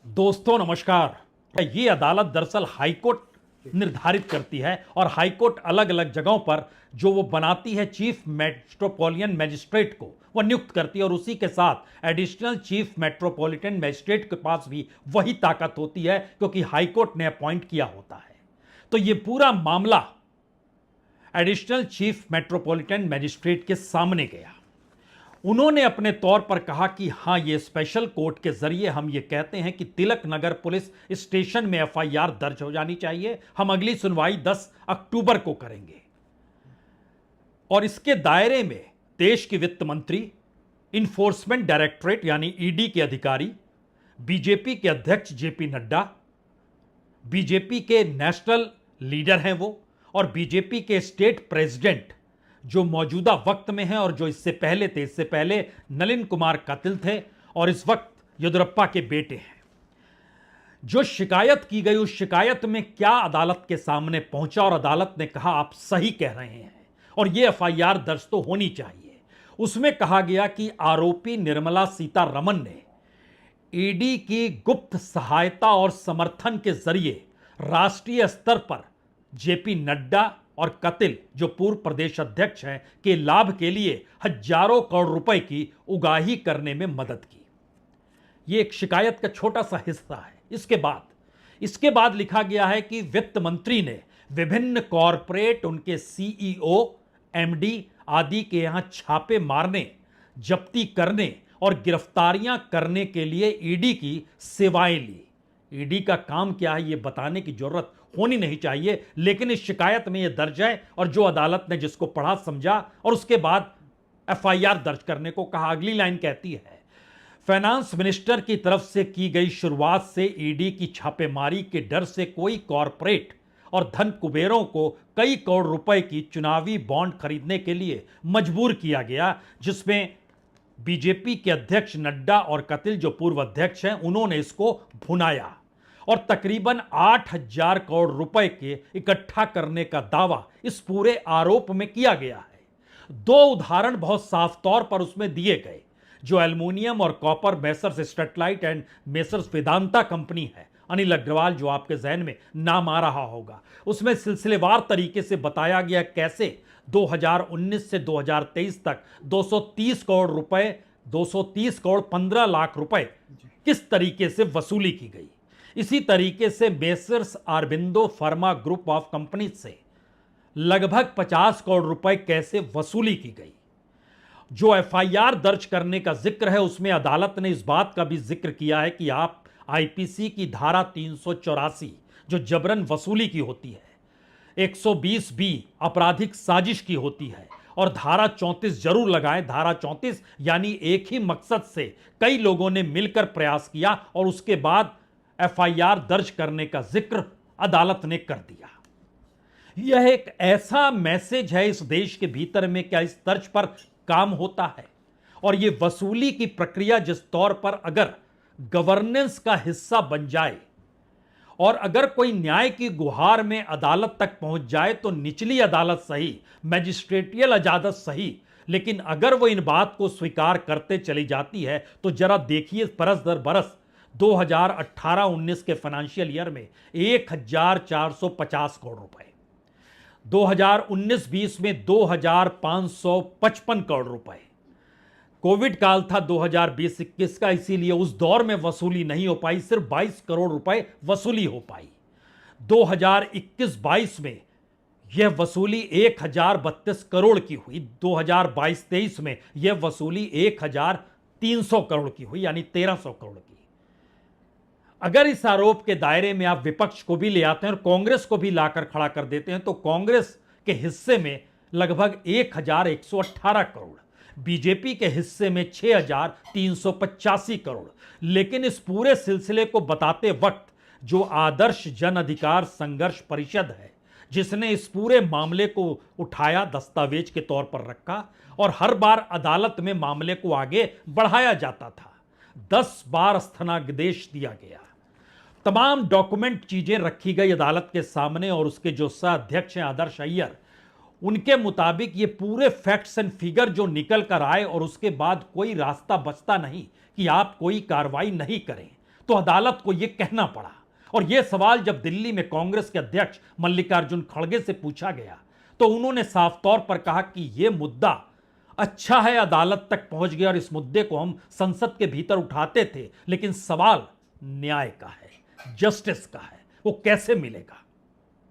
दोस्तों नमस्कार। ये अदालत दरअसल हाईकोर्ट निर्धारित करती है और हाईकोर्ट अलग अलग जगहों पर जो वो बनाती है चीफ मेट्रोपॉलिटन मैजिस्ट्रेट को वो नियुक्त करती है और उसी के साथ एडिशनल चीफ मेट्रोपॉलिटन मैजिस्ट्रेट के पास भी वही ताकत होती है क्योंकि हाईकोर्ट ने अपॉइंट किया होता है। तो ये पूरा मामला एडिशनल चीफ मेट्रोपॉलिटन मैजिस्ट्रेट के सामने गया। उन्होंने अपने तौर पर कहा कि हां, ये स्पेशल कोर्ट के जरिए हम ये कहते हैं कि तिलक नगर पुलिस स्टेशन में एफआईआर दर्ज हो जानी चाहिए। हम अगली सुनवाई 10 अक्टूबर को करेंगे और इसके दायरे में देश के वित्त मंत्री, इन्फोर्समेंट डायरेक्टरेट यानी ईडी के अधिकारी, बीजेपी के अध्यक्ष जेपी नड्डा, बीजेपी के नेशनल लीडर हैं वो, और बीजेपी के स्टेट प्रेसिडेंट जो मौजूदा वक्त में हैं और जो इससे पहले थे। इससे पहले नलिन कुमार कतिल थे और इस वक्त येदियुरप्पा के बेटे हैं। जो शिकायत की गई उस शिकायत में क्या अदालत के सामने पहुंचा और अदालत ने कहा आप सही कह रहे हैं और यह एफआईआर दर्ज तो होनी चाहिए। उसमें कहा गया कि आरोपी निर्मला सीतारमण ने ईडी की गुप्त सहायता और समर्थन के जरिए राष्ट्रीय स्तर पर जेपी नड्डा और कतिल जो पूर्व प्रदेश अध्यक्ष हैं के लाभ के लिए हजारों करोड़ रुपए की उगाही करने में मदद की। यह एक शिकायत का छोटा सा हिस्सा है। इसके बाद लिखा गया है कि वित्त मंत्री ने विभिन्न कॉरपोरेट, उनके सीईओ, एमडी आदि के यहां छापे मारने, जब्ती करने और गिरफ्तारियां करने के लिए ईडी की सेवाएं ली। ईडी का काम क्या है यह बताने की जरूरत होनी नहीं चाहिए, लेकिन इस शिकायत में यह दर्ज है और जो अदालत ने जिसको पढ़ा समझा और उसके बाद एफआईआर दर्ज करने को कहा। अगली लाइन कहती है, फाइनेंस मिनिस्टर की तरफ से की गई शुरुआत से ईडी की छापेमारी के डर से कोई कॉरपोरेट और धन कुबेरों को कई करोड़ रुपए की चुनावी बॉन्ड खरीदने के लिए मजबूर किया गया, जिसमें बीजेपी के अध्यक्ष नड्डा और कतिल जो पूर्व अध्यक्ष हैं उन्होंने इसको भुनाया और तकरीबन 8,000 करोड़ रुपए के इकट्ठा करने का दावा इस पूरे आरोप में किया गया है। दो उदाहरण बहुत साफ तौर पर उसमें दिए गए। जो एल्युमिनियम और copper Messrs Sterlite and Messrs Vedanta company है, अनिल अग्रवाल जो आपके जहन में नाम आ रहा होगा, उसमें सिलसिलेवार तरीके से बताया गया कैसे 2019 से 2023 तक 230 करोड़ रुपए, 230 करोड़ 15 लाख रुपए किस तरीके से वसूली की गई। इसी तरीके से messrs Aurobindo pharma group of company से लगभग 50 करोड़ रुपए कैसे वसूली की गई। जो एफआईआर दर्ज करने का जिक्र है उसमें अदालत ने इस बात का भी जिक्र किया है कि आप आईपीसी की धारा 384 जो जबरन वसूली की होती है, 120 बी आपराधिक साजिश की होती है और धारा 34 जरूर लगाएं। धारा 34 यानी एक ही मकसद से कई लोगों ने मिलकर प्रयास किया और उसके बाद एफआईआर दर्ज करने का जिक्र अदालत ने कर दिया। यह एक ऐसा मैसेज है इस देश के भीतर में क्या इस तर्ज पर काम होता है और यह वसूली की प्रक्रिया जिस तौर पर अगर गवर्नेंस का हिस्सा बन जाए और अगर कोई न्याय की गुहार में अदालत तक पहुंच जाए तो निचली अदालत सही, मैजिस्ट्रेटियल अदालत सही, लेकिन अगर वो इन बात को स्वीकार करते चली जाती है तो जरा देखिए बरस दर बरस 2018-19 के फाइनेंशियल ईयर में 1,450 करोड़ रुपए, 2019-20 में 2,555 करोड़ रुपए, कोविड काल था 2020-21 का, इसीलिए उस दौर में वसूली नहीं हो पाई, सिर्फ 22 करोड़ रुपए वसूली हो पाई। 2021-22 में यह वसूली 1,032 करोड़ की हुई, 2022-23 में यह वसूली 1,300 करोड़ की हुई, यानी 1,300 करोड़ की। अगर इस आरोप के दायरे में आप विपक्ष को भी ले आते हैं और कांग्रेस को भी लाकर खड़ा कर देते हैं तो कांग्रेस के हिस्से में लगभग 1,118 करोड़, बीजेपी के हिस्से में 6,385 करोड़। लेकिन इस पूरे सिलसिले को बताते वक्त जो आदर्श जन अधिकार संघर्ष परिषद है, जिसने इस पूरे मामले को उठाया, दस्तावेज के तौर पर रखा और हर बार अदालत में मामले को आगे बढ़ाया जाता था, 10 बार स्थगनादेश दिया गया, तमाम डॉक्यूमेंट चीजें रखी गई अदालत के सामने और उसके जो सह अध्यक्ष हैं आदर्श अय्यर, उनके मुताबिक ये पूरे फैक्ट्स एंड फिगर जो निकल कर आए और उसके बाद कोई रास्ता बचता नहीं कि आप कोई कार्रवाई नहीं करें, तो अदालत को यह कहना पड़ा। और यह सवाल जब दिल्ली में कांग्रेस के अध्यक्ष मल्लिकार्जुन खड़गे से पूछा गया तो उन्होंने साफ तौर पर कहा कि यह मुद्दा अच्छा है अदालत तक पहुंच गया और इस मुद्दे को हम संसद के भीतर उठाते थे, लेकिन सवाल न्याय का है, जस्टिस का है, वो कैसे मिलेगा।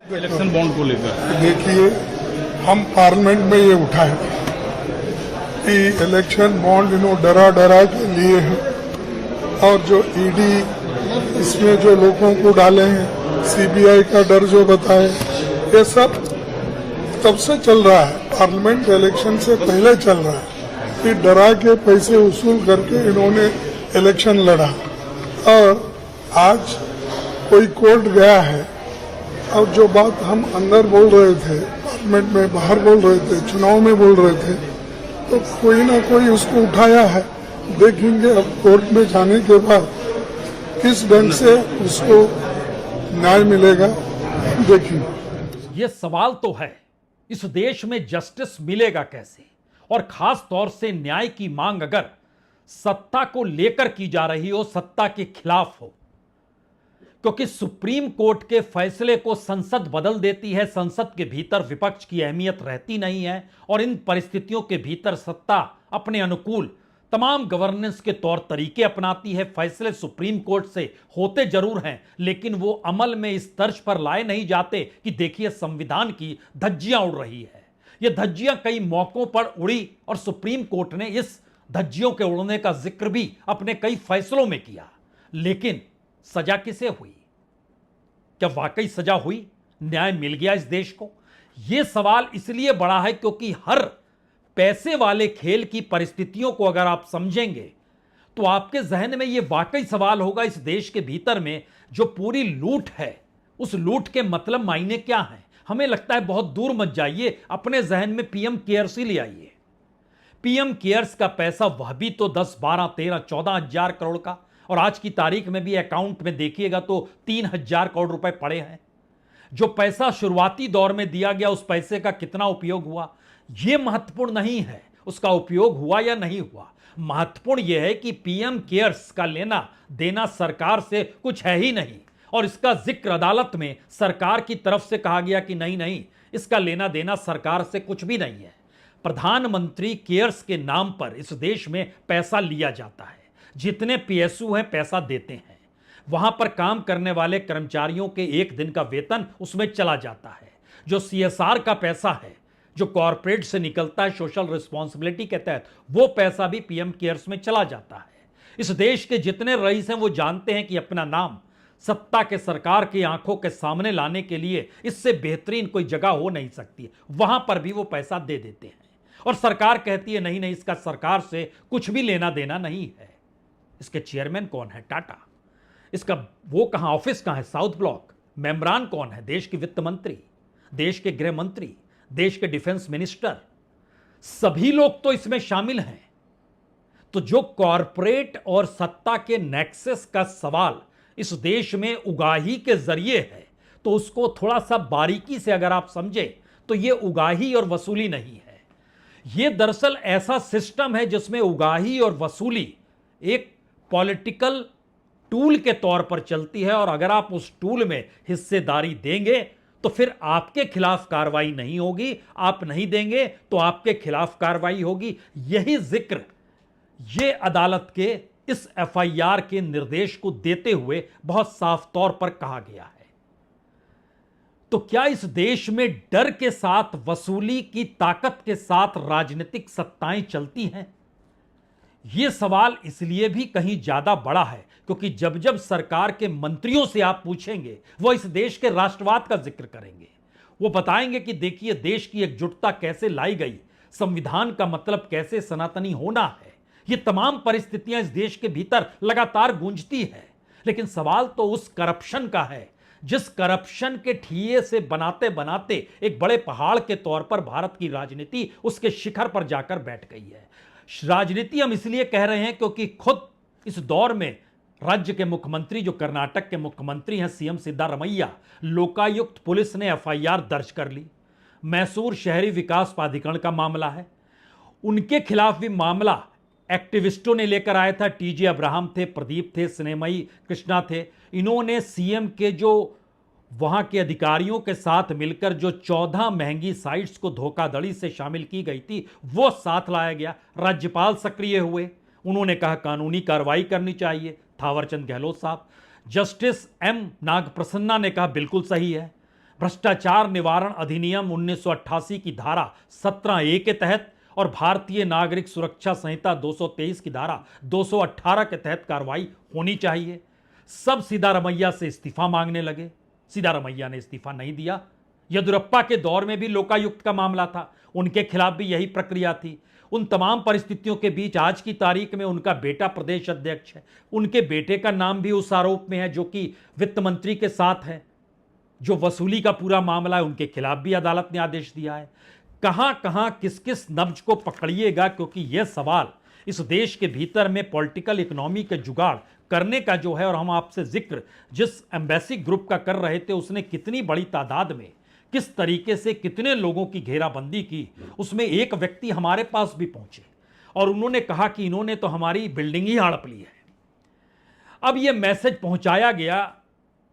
इलेक्शन बॉन्ड को लेकर देखिए, हम पार्लियामेंट में ये उठाए कि इलेक्शन बॉन्ड डरा डरा के लिए है, और जो ईडी इसमें जो लोगों को डाले हैं, सीबीआई का डर जो बताए, ये सब तब से चल रहा है, पार्लियामेंट इलेक्शन से पहले चल रहा है कि डरा के पैसे वसूल करके इन्होंने इलेक्शन लड़ा। और आज कोई कोर्ट गया है, और जो बात हम अंदर बोल रहे थे, पार्लियामेंट में बाहर बोल रहे थे, चुनाव में बोल रहे थे, तो कोई ना कोई उसको उठाया है। देखेंगे अब कोर्ट में जाने के बाद किस ढंग से उसको न्याय मिलेगा, देखेंगे। ये सवाल तो है, इस देश में जस्टिस मिलेगा कैसे, और खास तौर से न्याय की मांग अगर सत्ता को लेकर की जा रही हो, सत्ता के खिलाफ हो, क्योंकि सुप्रीम कोर्ट के फैसले को संसद बदल देती है, संसद के भीतर विपक्ष की अहमियत रहती नहीं है, और इन परिस्थितियों के भीतर सत्ता अपने अनुकूल तमाम गवर्नेंस के तौर तरीके अपनाती है। फैसले सुप्रीम कोर्ट से होते जरूर हैं, लेकिन वो अमल में इस तर्ज पर लाए नहीं जाते कि देखिए संविधान की धज्जियां उड़ रही है। ये धज्जियां कई मौकों पर उड़ी और सुप्रीम कोर्ट ने इस धज्जियों के उड़ने का जिक्र भी अपने कई फैसलों में किया, लेकिन सजा किसे हुई? क्या वाकई सजा हुई? न्याय मिल गया इस देश को? यह सवाल इसलिए बड़ा है क्योंकि हर पैसे वाले खेल की परिस्थितियों को अगर आप समझेंगे तो आपके जहन में यह वाकई सवाल होगा, इस देश के भीतर में जो पूरी लूट है, उस लूट के मतलब मायने क्या है? हमें लगता है बहुत दूर मत जाइए, अपने जहन में पीएम केयर्स ही ले आइए। पीएम केयर्स का पैसा वह भी तो 10, 12, 13, 14 हजार करोड़ का, और आज की तारीख में भी अकाउंट में देखिएगा तो 3,000 करोड़ रुपए पड़े हैं। जो पैसा शुरुआती दौर में दिया गया, उस पैसे का कितना उपयोग हुआ, यह महत्वपूर्ण नहीं है उसका उपयोग हुआ या नहीं हुआ। महत्वपूर्ण यह है कि पीएम केयर्स का लेना देना सरकार से कुछ है ही नहीं, और इसका जिक्र अदालत में सरकार की तरफ से कहा गया कि नहीं नहीं, इसका लेना देना सरकार से कुछ भी नहीं है। प्रधानमंत्री केयर्स के नाम पर इस देश में पैसा लिया जाता है, जितने पीएसयू हैं पैसा देते हैं, वहां पर काम करने वाले कर्मचारियों के एक दिन का वेतन उसमें चला जाता है। जो सीएसआर का पैसा है, जो कॉरपोरेट से निकलता है सोशल रिस्पॉन्सिबिलिटी के तहत, वो पैसा भी पीएम केयर्स में चला जाता है। इस देश के जितने रईस हैं वो जानते हैं कि अपना नाम सत्ता के सरकार की आंखों के सामने लाने के लिए इससे बेहतरीन कोई जगह हो नहीं सकती, वहां पर भी वो पैसा दे देते हैं, और सरकार कहती है नहीं नहीं, इसका सरकार से कुछ भी लेना देना नहीं है। इसके चेयरमैन कौन है? टाटा। इसका वो कहां, ऑफिस कहां है? South block. मेंबरान कौन है? देश के वित्त मंत्री, देश के गृह मंत्री, देश के डिफेंस मिनिस्टर, सभी लोग तो इसमें शामिल हैं। तो जो कॉरपोरेट और सत्ता के नेक्सस का सवाल इस देश में उगाही के जरिए है, तो उसको थोड़ा सा बारीकी से अगर आप समझे तो यह उगाही और वसूली नहीं है। यह दरअसल ऐसा सिस्टम है जिसमें उगाही और वसूली एक पॉलिटिकल टूल के तौर पर चलती है, और अगर आप उस टूल में हिस्सेदारी देंगे तो फिर आपके खिलाफ कार्रवाई नहीं होगी, आप नहीं देंगे तो आपके खिलाफ कार्रवाई होगी। यही जिक्र ये अदालत के इस एफआईआर के निर्देश को देते हुए बहुत साफ तौर पर कहा गया है। तो क्या इस देश में डर के साथ, वसूली की ताकत के साथ राजनीतिक सत्ताएं चलती हैं? यह सवाल इसलिए भी कहीं ज्यादा बड़ा है क्योंकि जब जब सरकार के मंत्रियों से आप पूछेंगे, वो इस देश के राष्ट्रवाद का जिक्र करेंगे। वो बताएंगे कि देखिए देश की एकजुटता कैसे लाई गई, संविधान का मतलब कैसे सनातनी होना है। ये तमाम परिस्थितियां इस देश के भीतर लगातार गूंजती है, लेकिन सवाल तो उस करप्शन का है जिस करप्शन के ठिए से बनाते बनाते एक बड़े पहाड़ के तौर पर भारत की राजनीति उसके शिखर पर जाकर बैठ गई है। राजनीति हम इसलिए कह रहे हैं क्योंकि खुद इस दौर में राज्य के मुख्यमंत्री, जो कर्नाटक के मुख्यमंत्री हैं सीएम सिद्धारमैया, लोकायुक्त पुलिस ने एफआईआर दर्ज कर ली। मैसूर शहरी विकास प्राधिकरण का मामला है, उनके खिलाफ भी मामला एक्टिविस्टों ने लेकर आया था, टीजे अब्राहम थे, प्रदीप थे, स्नेहमयी कृष्णा थे। इन्होंने सीएम के जो वहां के अधिकारियों के साथ मिलकर जो 14 महंगी साइट्स को धोखाधड़ी से शामिल की गई थी वो साथ लाया गया। राज्यपाल सक्रिय हुए, उन्होंने कहा कानूनी कार्रवाई करनी चाहिए। थावरचंद गहलोत साहब, जस्टिस एम नागप्रसन्ना ने कहा बिल्कुल सही है। भ्रष्टाचार निवारण अधिनियम 1988 की धारा 17A के तहत और भारतीय नागरिक सुरक्षा संहिता 223 की धारा 218 के तहत कार्रवाई होनी चाहिए। सब सिद्धारमैया से इस्तीफा मांगने लगे। सिद्धारमैया ने इस्तीफा नहीं दिया। येदियुरप्पा के दौर में भी लोकायुक्त का मामला था, उनके खिलाफ भी यही प्रक्रिया थी। उन तमाम परिस्थितियों के बीच आज की तारीख में उनका बेटा प्रदेश अध्यक्ष है। उनके बेटे का नाम भी उस आरोप में है जो कि वित्त मंत्री के साथ है। जो वसूली का पूरा मामला है उनके खिलाफ भी अदालत ने आदेश दिया है। कहां कहां किस किस नब्ज को पकड़िएगा, क्योंकि यह सवाल इस देश के भीतर में पॉलिटिकल इकोनॉमी के जुगाड़ करने का जो है, और हम आपसे जिक्र जिस एम्बेसी ग्रुप का कर रहे थे उसने कितनी बड़ी तादाद में किस तरीके से कितने लोगों की घेराबंदी की, उसमें एक व्यक्ति हमारे पास भी पहुंचे और उन्होंने कहा कि इन्होंने तो हमारी बिल्डिंग ही हड़प ली है। अब यह मैसेज पहुंचाया गया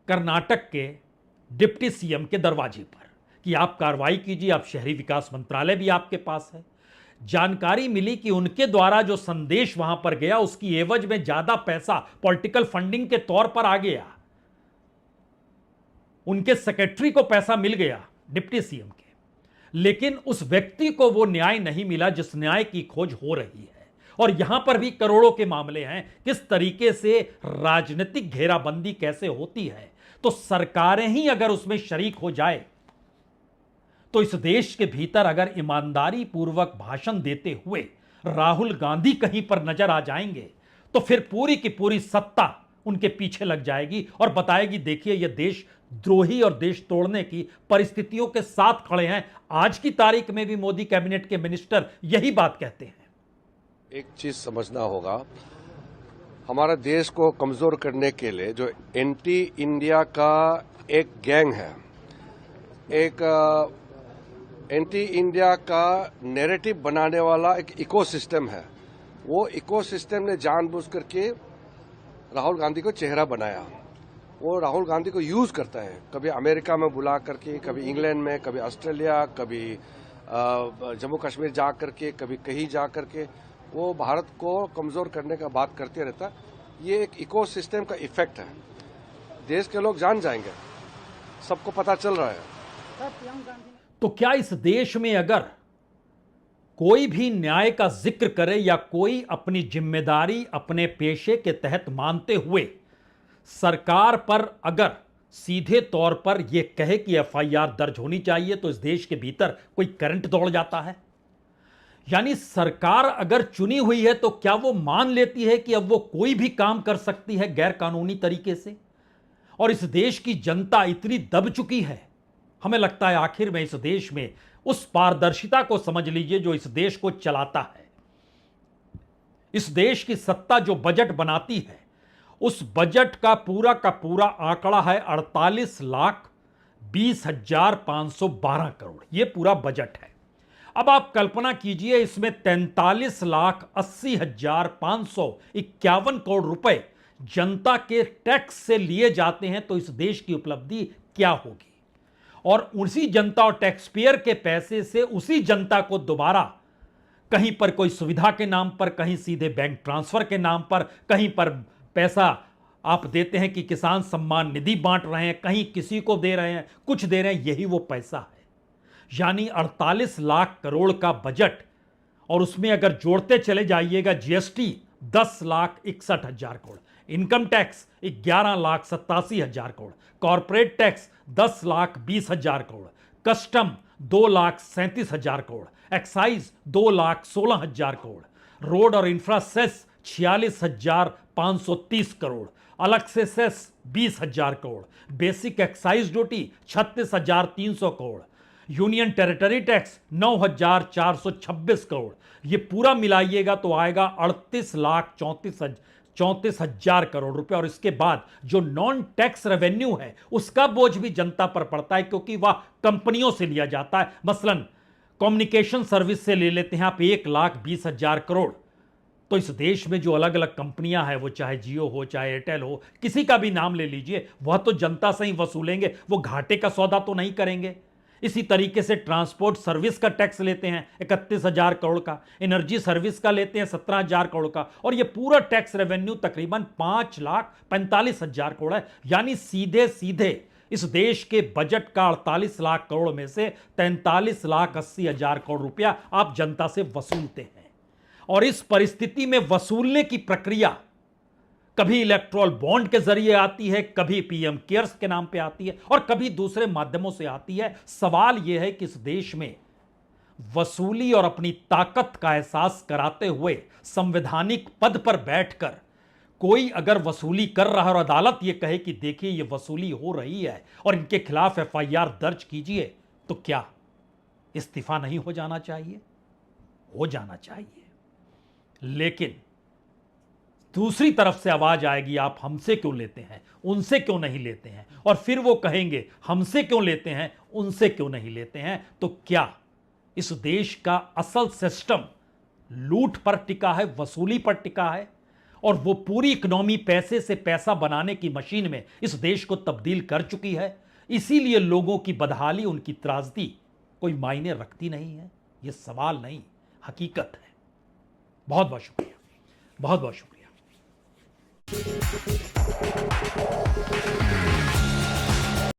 कर्नाटक के डिप्टी सीएम के दरवाजे पर कि आप कार्रवाई कीजिए, आप शहरी विकास मंत्रालय भी आपके पास है। जानकारी मिली कि उनके द्वारा जो संदेश वहां पर गया उसकी एवज में ज्यादा पैसा पॉलिटिकल फंडिंग के तौर पर आ गया। उनके सेक्रेटरी को पैसा मिल गया डिप्टी सीएम के, लेकिन उस व्यक्ति को वो न्याय नहीं मिला जिस न्याय की खोज हो रही है। और यहां पर भी करोड़ों के मामले हैं। किस तरीके से राजनीतिक घेराबंदी कैसे होती है, तो सरकारें ही अगर उसमें शरीक हो जाए तो इस देश के भीतर अगर ईमानदारी पूर्वक भाषण देते हुए राहुल गांधी कहीं पर नजर आ जाएंगे तो फिर पूरी की पूरी सत्ता उनके पीछे लग जाएगी और बताएगी देखिए ये देश द्रोही और देश तोड़ने की परिस्थितियों के साथ खड़े हैं। आज की तारीख में भी मोदी कैबिनेट के मिनिस्टर यही बात कहते हैं। एक चीज समझना होगा, हमारे देश को कमजोर करने के लिए जो एंटी इंडिया का एक गैंग है, एक एंटी इंडिया का नैरेटिव बनाने वाला एक इकोसिस्टम है। वो इकोसिस्टम ने जानबूझ करके राहुल गांधी को चेहरा बनाया। वो राहुल गांधी को यूज करता है, कभी अमेरिका में बुला करके, कभी इंग्लैंड में, कभी ऑस्ट्रेलिया, कभी जम्मू कश्मीर जा करके, कभी कहीं जा करके वो भारत को कमजोर करने का बात करते रहता। ये एक इकोसिस्टम का इफेक्ट है। देश के लोग जान जाएंगे, सबको पता चल रहा है। तो क्या इस देश में अगर कोई भी न्याय का जिक्र करे या कोई अपनी जिम्मेदारी अपने पेशे के तहत मानते हुए सरकार पर अगर सीधे तौर पर यह कहे कि एफआईआर दर्ज होनी चाहिए तो इस देश के भीतर कोई करंट दौड़ जाता है? यानी सरकार अगर चुनी हुई है तो क्या वो मान लेती है कि अब वो कोई भी काम कर सकती है गैर कानूनी तरीके से? और इस देश की जनता इतनी दब चुकी है, हमें लगता है आखिर में इस देश में उस पारदर्शिता को समझ लीजिए जो इस देश को चलाता है। इस देश की सत्ता जो बजट बनाती है उस बजट का पूरा आंकड़ा है 48,20,512 करोड़। यह पूरा बजट है। अब आप कल्पना कीजिए इसमें 43,80,551 करोड़ रुपए जनता के टैक्स से लिए जाते हैं, तो इस देश की उपलब्धि क्या होगी? और उसी जनता और टैक्स पेयर के पैसे से उसी जनता को दोबारा कहीं पर कोई सुविधा के नाम पर, कहीं सीधे बैंक ट्रांसफर के नाम पर, कहीं पर पैसा आप देते हैं कि किसान सम्मान निधि बांट रहे हैं, कहीं किसी को दे रहे हैं, कुछ दे रहे हैं, यही वो पैसा है। यानी 48 लाख करोड़ का बजट, और उसमें अगर जोड़ते चले जाइएगा GST 10,61,000 crore, income tax 11,87,000 crore, corporate tax 10,20,000 crore, custom 2,37,000 crore, excise 2,16,000 crore, road और इंफ्रा सेस 46,530 करोड़, अलग से cess 20,000 crore, basic excise duty 36,300 crore, union territory tax 9,426 crore. ये पूरा मिलाइएगा तो आएगा 38,34,000 करोड़ रुपए। और इसके बाद जो नॉन टैक्स रेवेन्यू है उसका बोझ भी जनता पर पड़ता है, क्योंकि वह कंपनियों से लिया जाता है। मसलन कम्युनिकेशन सर्विस से ले लेते हैं आप 1,20,000 करोड़, तो इस देश में जो अलग अलग कंपनियां हैं, वो चाहे जियो हो, चाहे एयरटेल हो, किसी का भी नाम ले लीजिए, वह तो जनता से ही वसूलेंगे, वो घाटे का सौदा तो नहीं करेंगे। इसी तरीके से ट्रांसपोर्ट सर्विस का टैक्स लेते हैं 31,000 करोड़ का, एनर्जी सर्विस का लेते हैं 17,000 करोड़ का, और ये पूरा टैक्स रेवेन्यू तकरीबन 5,45,000 करोड़ है। यानी सीधे सीधे इस देश के बजट का 48 लाख करोड़ में से 43,80,000 करोड़ रुपया आप जनता से वसूलते हैं। और इस परिस्थिति में वसूलने की प्रक्रिया कभी इलेक्ट्रॉल बॉन्ड के जरिए आती है, कभी पीएम केयर्स के नाम पे आती है, और कभी दूसरे माध्यमों से आती है। सवाल यह है कि इस देश में वसूली और अपनी ताकत का एहसास कराते हुए संवैधानिक पद पर बैठकर कोई अगर वसूली कर रहा है और अदालत यह कहे कि देखिए ये वसूली हो रही है और इनके खिलाफ एफआईआर दर्ज कीजिए, तो क्या इस्तीफा नहीं हो जाना चाहिए? हो जाना चाहिए। लेकिन दूसरी तरफ से आवाज आएगी, आप हमसे क्यों लेते हैं, उनसे क्यों नहीं लेते हैं, और फिर वो कहेंगे हमसे क्यों लेते हैं, उनसे क्यों नहीं लेते हैं। तो क्या इस देश का असल सिस्टम लूट पर टिका है, वसूली पर टिका है, और वो पूरी इकोनॉमी पैसे से पैसा बनाने की मशीन में इस देश को तब्दील कर चुकी है। इसीलिए लोगों की बदहाली, उनकी त्रासदी कोई मायने रखती नहीं है। ये सवाल नहीं, हकीकत है। बहुत बहुत शुक्रिया, बहुत बहुत शुक्रिया।